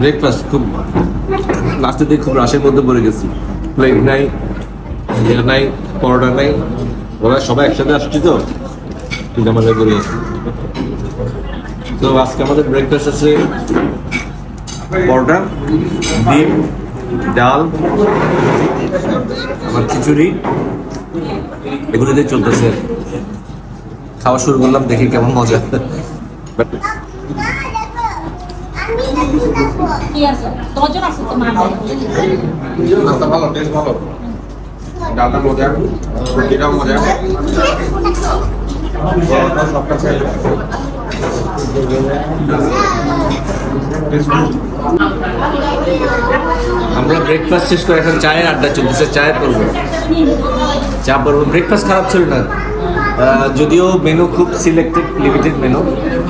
Breakfast খুব লাস্টে দিয়ে খুব রাশের মধ্যে পড়ে গেছি। প্লেট নাই, ইয়ে নাই, পরোটা নাই, ওরা সবাই একসাথে আসছি তো আমাদের করে। তো আজকে আমাদের ব্রেকফাস্ট আছে পরোটা, ডিম, ডাল, আমার খিচুড়ি, এগুলো দিয়ে চলতেছে। খাওয়া শুরু করলাম, দেখি কেমন মজা। ভালো, টেস্ট ভালো, ডালটা মজা, রুটিটাও মজা। আমরা ব্রেকফাস্ট শেষ করে এখন চায়ের আড্ডা চলতেছে, চায়ের করবো, চা করবো। ব্রেকফাস্ট খারাপ ছিল না, যদিও মেনু খুব সিলেক্টেড, লিমিটেড মেনু।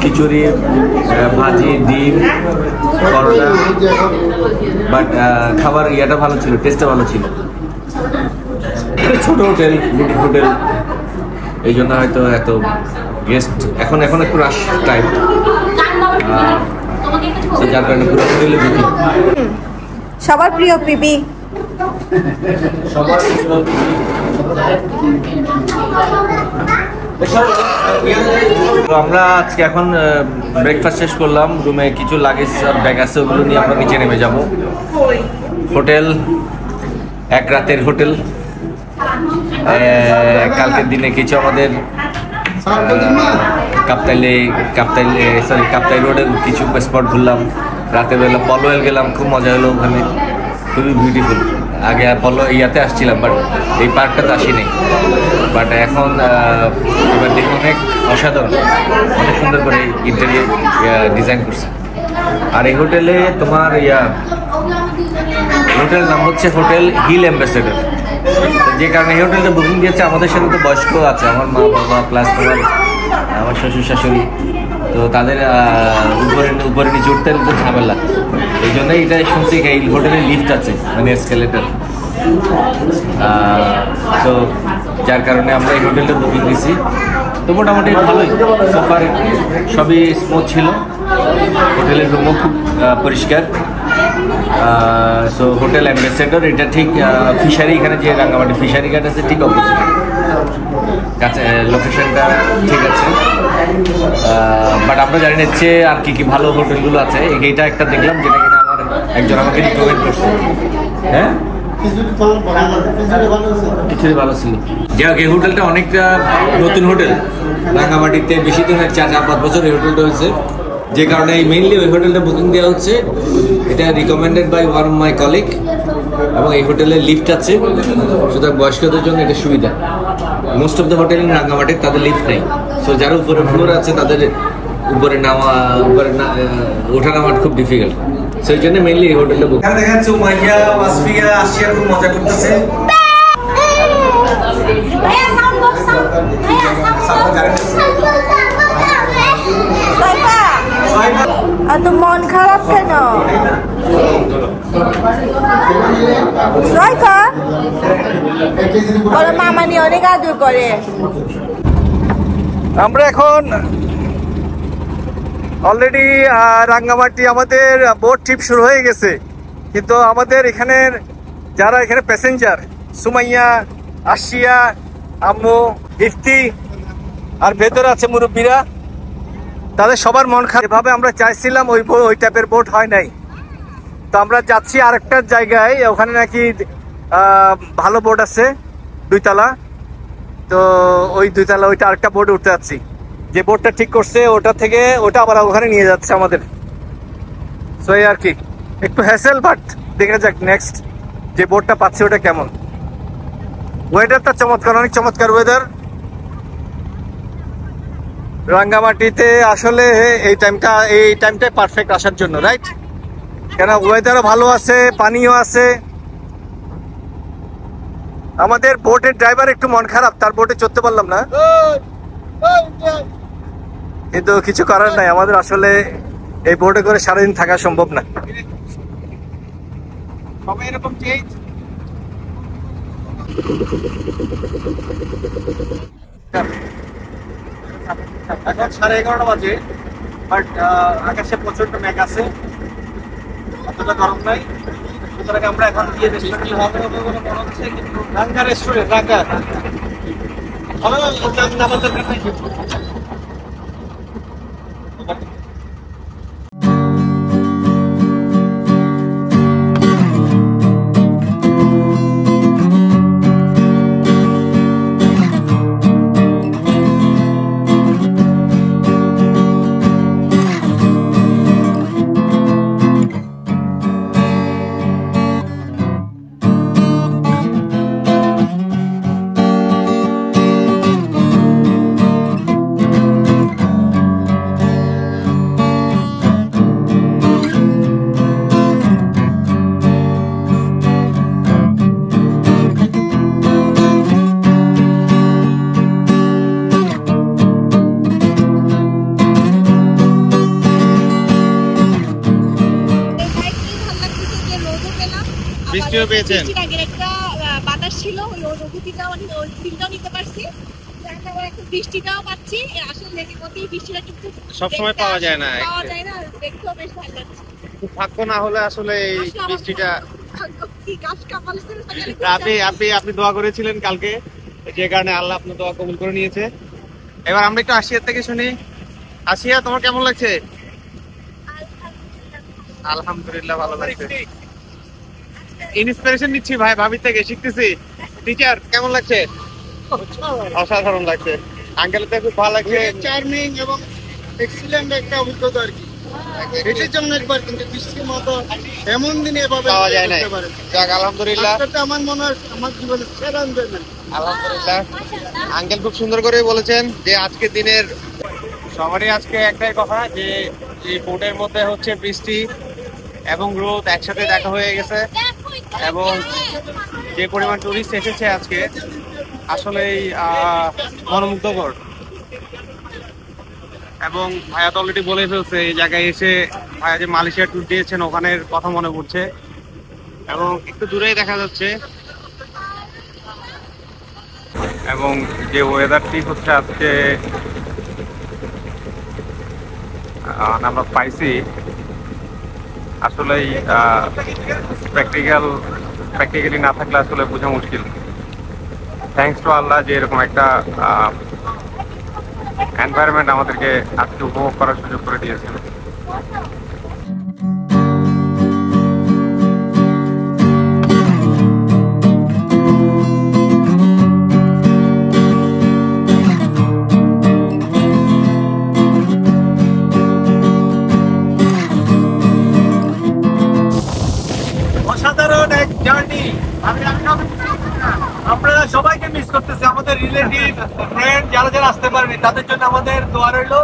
খিচুড়ি, ভাজি, ডিম, পরোটা, বাট খাবার ইয়াটা ভালো ছিল, টেস্টটা ভালো ছিল। ছোট হোটেল, বুটিক হোটেল, এই জন্য হয়তো এত গেস্ট। এখন একটু রাশ টাইম, যার কারণে পুরো হোটেলে বুকিং। সবার প্রিয় পিপি, আমরা আজকে এখন ব্রেকফাস্ট শেষ করলাম। রুমে কিছু লাগেজ আর ব্যাগ আছে, ওগুলো নিয়ে আমরা নিচে নেমে যাব। হোটেল এক রাতের হোটেল। কালকের দিনে কিছু আমাদের কাপ্তাই রোডের কিছু স্পট ঘুরলাম। রাতের বেলা পলোয়েল গেলাম, খুব মজা হলো ওখানে, খুবই বিউটিফুল। আগে ইয়াতে আসছিলাম, বাট এই পার্কটাতে আসিনি। বাট এখন এবার দেখি অনেক অসাধারণ, অনেক সুন্দর করে ইন্টেরিয়র ডিজাইন করছে। আর এই হোটেলে তোমার হোটেলের নাম হচ্ছে হোটেল হিল অ্যাম্বাসেডর। যে কারণে এই হোটেলটা বুকিং দিয়েছে, আমাদের সাথে তো বয়স্ক আছে, আমার মা বাবা প্লাস আমার শ্বশুর শাশুড়ি, তো তাদের উপরে নিচে উঠতে তো ঝামেলা। এই জন্যই এটা শুনছি এই হোটেলে লিফট আছে, মানে এসকেলেটার। তো যার কারণে আমরা এই হোটেলটা বুকিং দিয়েছি। তো মোটামুটি ভালোই, সোফার সবই স্মুথ ছিল। হোটেলের রুমও খুব পরিষ্কার। সো হোটেল অ্যাম্বাসেডর, এটা ঠিক ফিশারি, এখানে যে রাঙ্গামাটি ফিশারি ঘাট আছে ঠিক অপোজিট কাছে, লোকেশনটা ঠিক আছে। বাট আমরা জানি না যে আর কি ভালো হোটেলগুলো আছে। এইটা একটা দেখলাম, যেটা কিনা আমার একজন আমাকে রিকমেন্ড করছে। হ্যাঁ, কিছুই ভালো ছিল। যাই হোক, এই হোটেলটা অনেকটা নতুন হোটেল, রাঙ্গামাটিতে বেশি দিন 4-5 বছর এই হোটেলটা হয়েছে। যে কারণে মেইনলি ওই হোটেলটা বুকিং দেওয়া হচ্ছে। এটা recommended by one of my colleague, এবং এই হোটেলে লিফট আছে, সুতরাং বয়স্কদের জন্য এটা সুবিধা। Most of the hotel in রাঙ্গামাটির তাদের লিফট নেই। সো যারা উপরে ফ্লোর আছে তাদের উপরে ওঠা নামা খুব ডিফিকাল্ট। সেই জন্য মেইনলি এই হোটেলটা বুক। দেখা যাচ্ছে উমাইয়া, ওয়াসফিয়া, আসিয়া খুব মজা করতেছে। এত মন খারাপ কেন? মামা নিয়ে অনেক আদর করে। আমরা এখন অলরেডি রাঙ্গামাটি, আমাদের বোট ট্রিপ শুরু হয়ে গেছে। কিন্তু আমাদের এখানের যারা এখানে প্যাসেঞ্জার, সুমাইয়া, আসিয়া, আম্মু, ইফতি, আর ভেতরে আছে মুরব্বীরা, তাদের সবার মন খারাপ। এভাবে আমরা চাইছিলাম, ওই টাইপের বোট হয় নাই। তো আমরা যাচ্ছি আরেকটা জায়গায়, ওখানে নাকি ভালো বোট আছে, 2 তলা। তো ওই 2 তলা ওইটা আরেকটা বোটে উঠতে যাচ্ছি। যে বোটটা ঠিক করছে ওটা আবার ওখানে নিয়ে যাচ্ছে আমাদের। সো এই আর কি, একটু হ্যাসেল, বাট দেখা যাক নেক্সট যে বোটটা পাচ্ছে ওটা কেমন। ওয়েদারটা চমৎকার, অনেক চমৎকার ওয়েদার রাঙ্গামাটিতে। আসলে এই টাইমটাই পারফেক্ট আসার জন্য, রাইট? কেন ওয়েদারও ভালো আছে, পানিও আছে। আমাদের বোটের ড্রাইভার একটু মন খারাপ, তার বোটে চড়তে পারলাম না, কিন্তু কিছু করার নাই। আমাদের আসলে এই বোটে করে সারাদিন থাকা সম্ভব না। এরকম চেঞ্জ এখন 11:30 বাজে, বাট আকাশে প্রচন্ড মেঘ আছে, অতটা গরম নাই। সুতরাং আমরা এখন গিয়ে রেস্টুরেন্টে হবে বলে মনে হচ্ছে, কিন্তু রাঙ্গা রেস্টুরেন্ট, রাঙ্গা হবে নামার দরকার নাই। বৃষ্টিও পেয়েছেন? আগের একটা বাতাস ছিল, ওই অনুভূতিটাও ওই ফিলটাও নিতে পারছি। এখন এখন বৃষ্টিটাও পাচ্ছি। আসলে লেগের মধ্যে বৃষ্টিটা কিন্তু সবসময় পাওয়া যায় না, পাওয়া যায় না, দেখতেও বেশ ভালো লাগছে। খুব ভাগ্য না হলে আসলে এই বৃষ্টিটা। কি গাছ কাপালছে। আপনি দোয়া করেছিলেন কালকে, যে কারণে আল্লাহ আপনার দোয়া কবুল করে নিয়েছে। এবার আমরা একটু আসিয়ার থেকে শুনি। আসিয়া, তোমার কেমন লাগছে? আলহামদুলিল্লাহ ভালো লাগছে। ইন্সপিরেশন নিচ্ছি ভাই, ভাবি থেকে শিখতেছি। টিচার কেমন লাগছে? অসাধারণ লাগছে। আঙ্কেলের থেকে খুব ভালো লাগছে। চার্মিং এবং এক্সিলেন্ট একটা অভিজ্ঞতা আর কি। এটার জন্য একবার কিন্তু বৃষ্টির মতো এমন দিনে এভাবে পাওয়া যায় না। যাক আলহামদুলিল্লাহ, আজকে আমার মনে হয় আমার জীবনের সেরা এনজয়মেন্ট। আলহামদুলিল্লাহ। আঙ্কেল খুব সুন্দর করে বলেছেন যে আজকের দিনের সবারই আজকে একটাই কথা, যে এই বোটের মধ্যে হচ্ছে বৃষ্টি এবং রোদ একসাথে দেখা হয়ে গেছে, এবং যে পরিমাণ টুরিস্ট এসেছে আজকে আসলেই মনোমুগ্ধকর। এবং ভাইয়া তো অলরেডি বলে ফেলছে, এই জায়গায় এসে ভাইয়া যে মালয়েশিয়া ট্যুর দিয়েছেন ওখানের কথা মনে পড়ছে, এবং একটু দূরেই দেখা যাচ্ছে। এবং যে ওয়েদারটি হচ্ছে আজকে আমরা পাইছি, আসলেই প্র্যাকটিক্যালি না থাকলে আসলে বোঝা মুশকিল। থ্যাঙ্কস টু আল্লাহ যে এরকম একটা এনভায়রনমেন্ট আমাদেরকে আজকে উপভোগ করার সুযোগ করে দিয়েছে। অসাধারণ এক জার্নি। আপনারা সবাইকে মিস করতেছি, আমাদের রিলেটিভ ফ্রেন্ড যারা যারা আসতে পারেনি তাদের জন্য আমাদের দোয়া রইলো,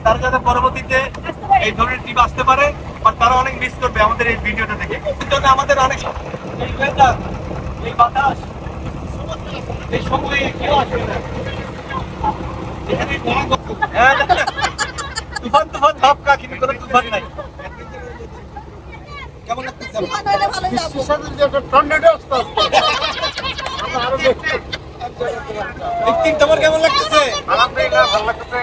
তারা যাতে পরবর্তীতে এই ধরনের ট্রিপ আসতে পারে। আর তারা অনেক মিস করবে আমাদের এই ভিডিওটা দেখে। এর জন্য আমাদের অনেক এই ওয়েদার, এই বাতাস, এই সময় কেউ আসবে না। এখানে তুফান তুফান ধাপকা, কিন্তু কোনো তুফান নাই। কেমন লাগতেছে? তোমার কেমন লাগতেছে? আলহামদুলিল্লাহ ভালো লাগতেছে।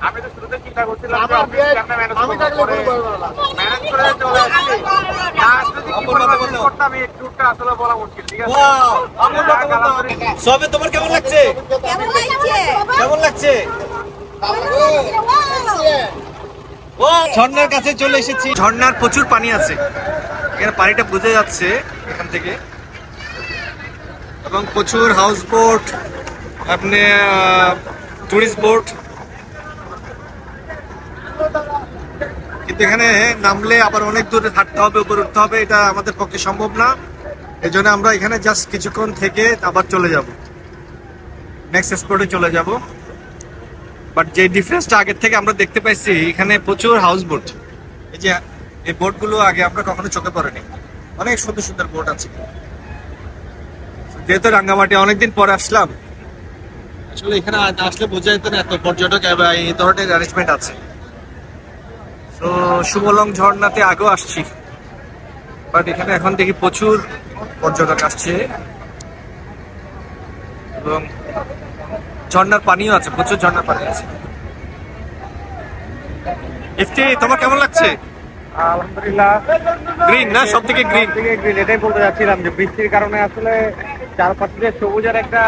আমি তো শুরুতে চিন্তা করছিলাম যে ম্যানেজ করে চলে আসছি, করতাম এই ট্যুরটা আসলে বলা মুশকিল। ঠিক আছে, সবে তোমার কেমন লাগছে? কেমন লাগছে? ঝর্ণার কাছে চলে এসেছি। ঝর্ণার প্রচুর পানি আছে, এখানে পানিটা বোঝা যাচ্ছে এখান থেকে, এবং প্রচুর হাউস বোট, আপনি টুরিস্ট বোট। কিন্তু এখানে নামলে আবার অনেক দূরে থাকতে হবে, উপরে উঠতে হবে, এটা আমাদের পক্ষে সম্ভব না। এই জন্য আমরা এখানে জাস্ট কিছুক্ষণ থেকে আবার চলে যাব, নেক্সট স্পটে চলে যাব। বাট যে ডিফারেন্সটা আগের থেকে আমরা দেখতে পাইছি, এখানে প্রচুর হাউস বোট। এই যে এই বোটগুলো আগে আমরা কখনো চোখে পড়েনি, অনেক সুন্দর সুন্দর বোট আছে। যেহেতু রাঙ্গামাটি অনেকদিন পরে আসলাম, আসলে এখানে আসলে বোঝা যেত না এত পর্যটক এই ধরনের অ্যারেঞ্জমেন্ট আছে। তো সুমলং ঝর্ণাতে আগেও আসছি, বাট এখানে এখন দেখি প্রচুর পর্যটক আসছে, এবং ঝর্ণার পানিও আছে, প্রচুর ঝর্ণার পানি আছে। ইফতি তোমার কেমন লাগছে? আলহামদুলিল্লাহ গ্রিন না, সব থেকে গ্রিন। গ্রিন, এটাই বলতে যাচ্ছিলাম যে বৃষ্টির কারণে আসলে চারপাশে সবুজের একটা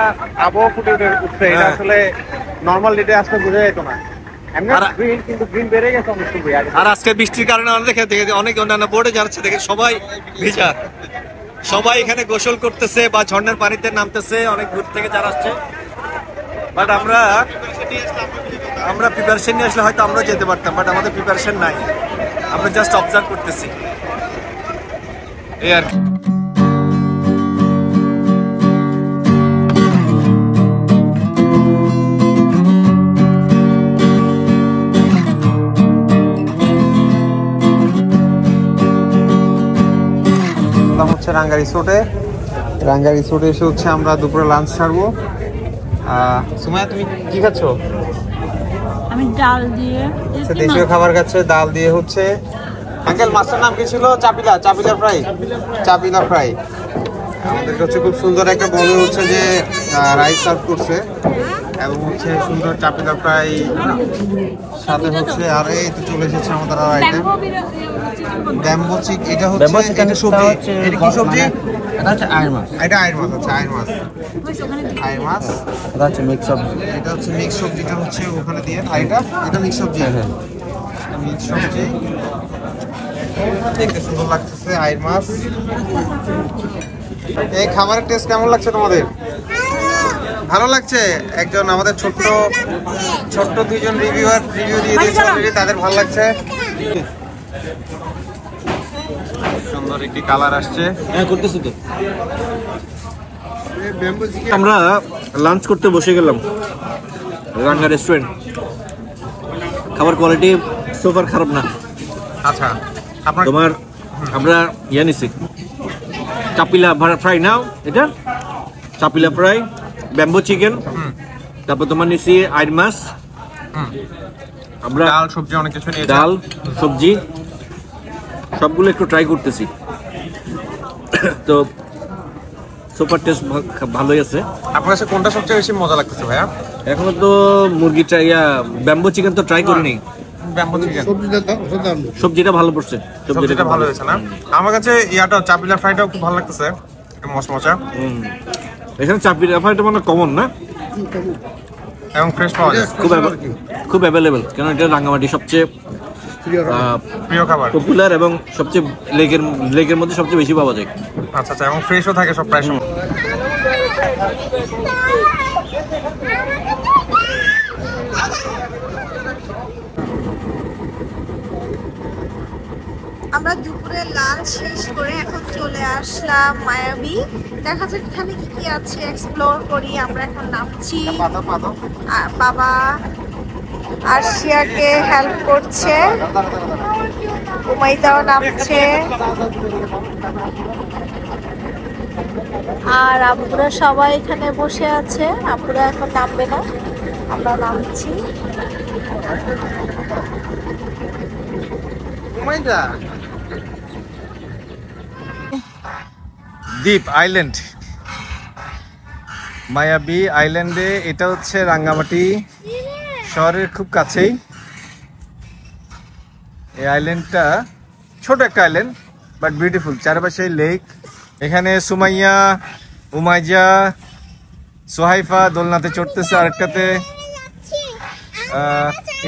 আবহাওয়া ফুটে উঠছে। এটা আসলে নর্মাল ডেটে আসলে বোঝা যেত না। গ্রিন, কিন্তু গ্রিন বেড়ে গেছে অনেক খুবই। আর আজকে বৃষ্টির কারণে অনেক অন্যান্য বোর্ডে যাচ্ছে, দেখে সবাই ভিজা, সবাই এখানে গোসল করতেছে বা ঝর্ণার পানিতে নামতেছে, অনেক দূর থেকে যারা আসছে। বাট আমরা প্রিপারেশন নিয়ে আসলে হয়তো আমরা যেতে পারতাম, বাট আমাদের প্রিপারেশন নাই, আমরা জাস্ট অবজার্ভ করতেছি এই আর কি। হচ্ছে রাঙ্গা রিসোর্টে এসে হচ্ছে আমরা দুপুরে লাঞ্চ ছাড়বো। সুমাইয়া, তুমি কি খাচ্ছ? আমি ডাল দিয়ে দেশীয় খাবার খাচ্ছে, ডাল দিয়ে হচ্ছে। আঙ্কেল, মাছটার নাম কি ছিল? চাপিলা ফ্রাই। আমাদেরকে হচ্ছে খুব সুন্দর একটা বলে হচ্ছে যে রাইস সার্ভ করছে এবং হচ্ছে সুন্দর চাপিলা ফ্রাই সাথে হচ্ছে। আর এই তো চলে এসেছে আমাদের আর আইটেম ব্যাম্বো চিক। এটা হচ্ছে সবজি। এটা কি সবজি? এটা হচ্ছে আইর মাছ। এটা আইর মাছ, আচ্ছা আইর মাছ। এটা হচ্ছে মিক্স সবজি। এটা হচ্ছে মিক্স সবজিটা হচ্ছে ওখানে দিয়ে। আর এটা মিক্স সবজি। মিক্স সবজি দেখতে সুন্দর লাগতেছে। আইর মাছ। এই খাবারের টেস্ট কেমন লাগছে তোমাদের? ভালো লাগছে? একজন আমাদের ছোট্ট দুইজন রিভিউ দিয়ে দিয়েছে অলরেডি, তাদের ভালো লাগছে। সুন্দর একটি কালার আসছে। হ্যাঁ, করতেছি তো। আমরা লাঞ্চ করতে বসে গেলাম রাঙ্গা রেস্টুরেন্ট। খাবার কোয়ালিটি সুপার খারাপ না। আচ্ছা, আপনার তোমার আমরা নিছি চাপিলা ফ্রাই নাও, এটা চাপিলা ফ্রাই, ব্যাম্বো চিকেন, তারপর তোমার নিছি আইর মাছ, আমরা ডাল সবজি অনেক কিছু নিয়েছি। ডাল সবজি সবগুলো একটু ট্রাই করতেছি। তো সুপার টেস্ট ভালোই আছে। আপনার কাছে কোনটা সবচেয়ে বেশি মজা লাগতেছে ভাইয়া? এখনো তো মুরগি ব্যাম্বো চিকেন তো ট্রাই করিনি। ব্যাম্বো চিকেন সবজিটা ভালো পড়ছে, সবজিটা ভালো হয়েছে না? আমার কাছে ইয়াটা চাপিলা ফ্রাইটাও খুব ভালো লাগতেছে, একটু মশমশা। এখানে চাপিলা ফ্রাইটা মানে কমন না এবং ফ্রেশ পাওয়া যায়, খুব অ্যাভেলেবেল। কেন এটা রাঙ্গামাটি সবচেয়ে প্রিয় খাবার, পপুলার এবং সবচেয়ে লেগের মধ্যে সবচেয়ে বেশি পাওয়া যায়। আচ্ছা আচ্ছা, এবং ফ্রেশও থাকে সব প্রায় সময়। আমরা দুপুরে লাঞ্চ শেষ করে এখন চলে আসলাম মায়াবী। দেখা যাক এখানে কি কি আছে, এক্সপ্লোর করি। আমরা এখন নামছি, আর বাবা আরশিয়াকে হেল্প করছে, উমাইদাও নামছে, আর আপুরা সবাই এখানে বসে আছে। আপুরা এখন নামবে না, আমরা নামছি। দ্বীপ আইল্যান্ড, মায়াবী আইল্যান্ডে। এটা হচ্ছে রাঙ্গামাটি শহরের খুব কাছেই। এই আইল্যান্ডটা ছোট একটা আইল্যান্ড বাট বিউটিফুল, চারপাশে লেক। এখানে সুমাইয়া, উমাইজা, সোহাইফা দোলনাতে চড়তেছে, আরেকটাতে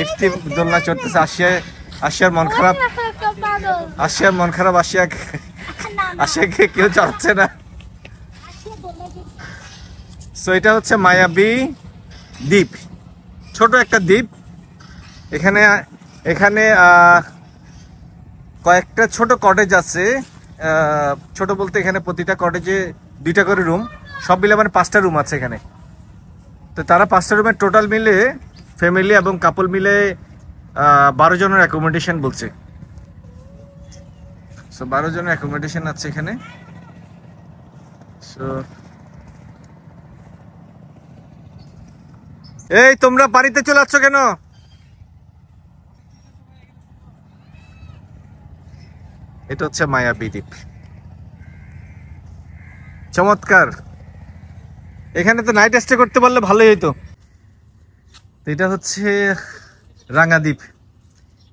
ইফতি দোলনা চড়তেছে। আশিয়ার মন খারাপ, আশিয়াকে কেউ চড়ছে না। সো এটা হচ্ছে মায়াবী দ্বীপ, ছোট একটা দ্বীপ। এখানে কয়েকটা ছোট কটেজ আছে। ছোট বলতে এখানে প্রতিটা কটেজে 2টা করে রুম, সব মিলে মানে 5টা রুম আছে এখানে। তো তারা 5টা রুমের টোটাল মিলে ফ্যামিলি এবং কাপল মিলে 12 জনের অ্যাকোমোডেশন বলছে। সো 12 জনের অ্যাকোমোডেশন আছে এখানে। সো এই তোমরা বাড়িতে চলে আসছো কেন? এটা হচ্ছে মায়াবী দ্বীপ, চমৎকার। এখানে তো নাইট স্টে করতে পারলে ভালোই হইতো। এটা হচ্ছে রাঙ্গা দ্বীপ।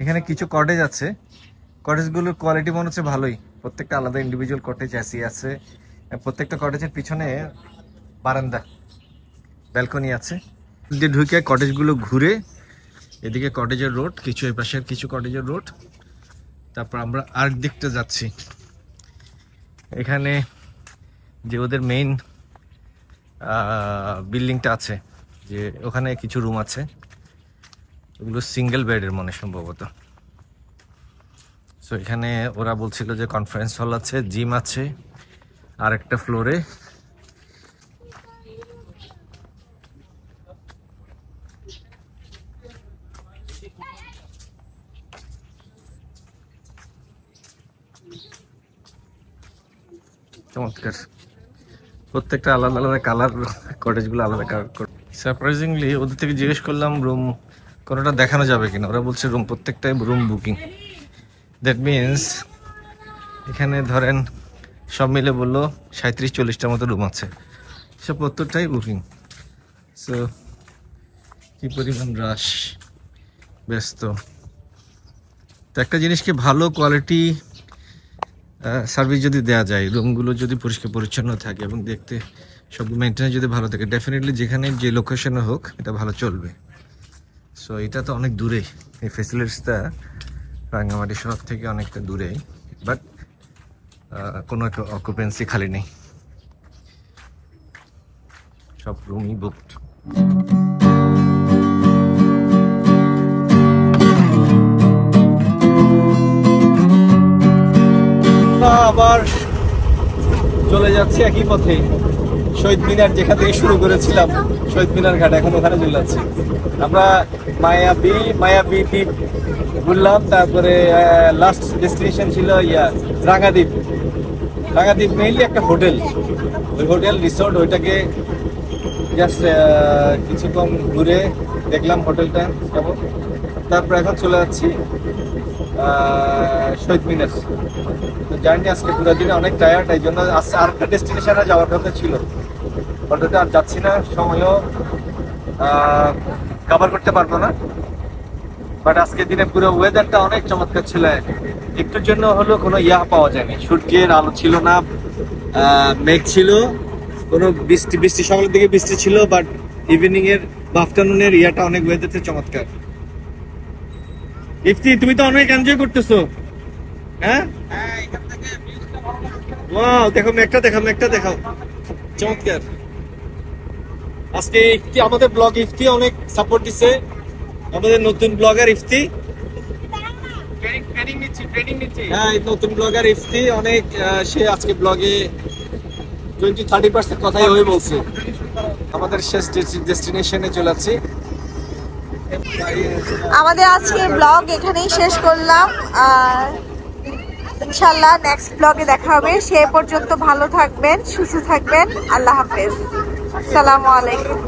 এখানে কিছু কটেজ আছে, কটেজগুলোর কোয়ালিটি মনে হচ্ছে ভালোই, প্রত্যেকটা আলাদা ইন্ডিভিজুয়াল কটেজ এসি আছে, প্রত্যেকটা কটেজের পিছনে বারান্দা ব্যালকনি আছে। যে ঢুকে কটেজগুলো ঘুরে এদিকে কটেজের রোড, কিছু এই পাশের কিছু কটেজের রোড, তারপর আমরা আর দিকটা যাচ্ছি। এখানে যে ওদের মেইন বিল্ডিংটা আছে, যে ওখানে কিছু রুম আছে, ওগুলো সিঙ্গেল বেডের মনে সম্ভবত। সো এখানে ওরা বলছিল যে কনফারেন্স হল আছে, জিম আছে আর একটা ফ্লোরে। চমৎকার, প্রত্যেকটা আলাদা আলাদা কালার, কটেজগুলো আলাদা কালার। সারপ্রাইজিংলি ওদের থেকে জিজ্ঞেস করলাম রুম কোনোটা দেখানো যাবে কিনা, ওরা বলছে রুম প্রত্যেকটাই রুম বুকিং। দ্যাট মিনস এখানে ধরেন সব মিলে বললো 37-40টার মতো রুম আছে, সব প্রত্যেকটাই বুকিং। সো কি পরিমাণ রাশ, ব্যস্ত। তো একটা জিনিসকে ভালো কোয়ালিটি সার্ভিস যদি দেওয়া যায়, রুমগুলো যদি পরিষ্কার পরিচ্ছন্ন থাকে এবং দেখতে সব মেনটেন্স যদি ভালো থাকে, ডেফিনেটলি যেখানে যে লোকেশনে হোক এটা ভালো চলবে। সো এটা তো অনেক দূরে, এই ফেসিলিটিসটা রাঙ্গামাটি শহর থেকে অনেকটা দূরেই, বাট কোনো অকুপেন্সি খালি নেই, সব রুমই বুকড। আবার চলে যাচ্ছি একই পথে, শহীদ মিনার যেখান থেকে শুরু করেছিলাম, শহীদ মিনার ঘাট, এখন ওখানে চলে যাচ্ছি আমরা। মায়াবী দ্বীপ ঘুরলাম, তারপরে লাস্ট ডেস্টিনেশন ছিল রাঙাদ্বীপ। রাঙাদ্বীপ মেইনলি একটা হোটেল, ওই হোটেল রিসোর্ট, ওইটাকে জাস্ট কিছুক্ষণ ঘুরে দেখলাম হোটেলটা কেমন। তারপর এখন চলে যাচ্ছি শহীদ মিনার। তো জার্নি আজকে পুরো দিনে অনেক টায়ার্ড, এই জন্য আজকে আরেকটা ডেস্টিনেশনে যাওয়ার কথা ছিল, ওটাতে আর যাচ্ছি না, সময়ও কভার করতে পারবো না। বাট আজকের দিনে পুরো ওয়েদারটা অনেক চমৎকার ছিল, একটুর জন্য হলো কোনো পাওয়া যায়নি, সূর্যের আলো ছিল না, মেঘ ছিল, কোনো বৃষ্টি সকালের দিকে বৃষ্টি ছিল, বাট ইভিনিং এর বা আফটারনুনের অনেক ওয়েদারটা চমৎকার। ইফতি, তুমি তো অনেক এনজয় করতেছো, হ্যাঁ? ওয়াও, দেখো মেঘটা দেখাও, চমৎকার। আজকে ইফতি আমাদের ব্লগ, ইফতি অনেক সাপোর্ট দিছে, আমাদের নতুন ব্লগার ইফতি, হ্যাঁ নতুন ব্লগার ইফতি অনেক, সে আজকে ব্লগে 20-30% কথাই হয়ে বলছে। আমাদের শেষ ডেস্টিনেশনে চলে যাচ্ছি। আমাদের আজকের ব্লগ এখানেই শেষ করলাম, আর ইনশাল্লাহ নেক্সট ব্লগে দেখা হবে। সে পর্যন্ত ভালো থাকবেন, সুস্থ থাকবেন, আল্লাহ হাফেজ, আসসালামু আলাইকুম।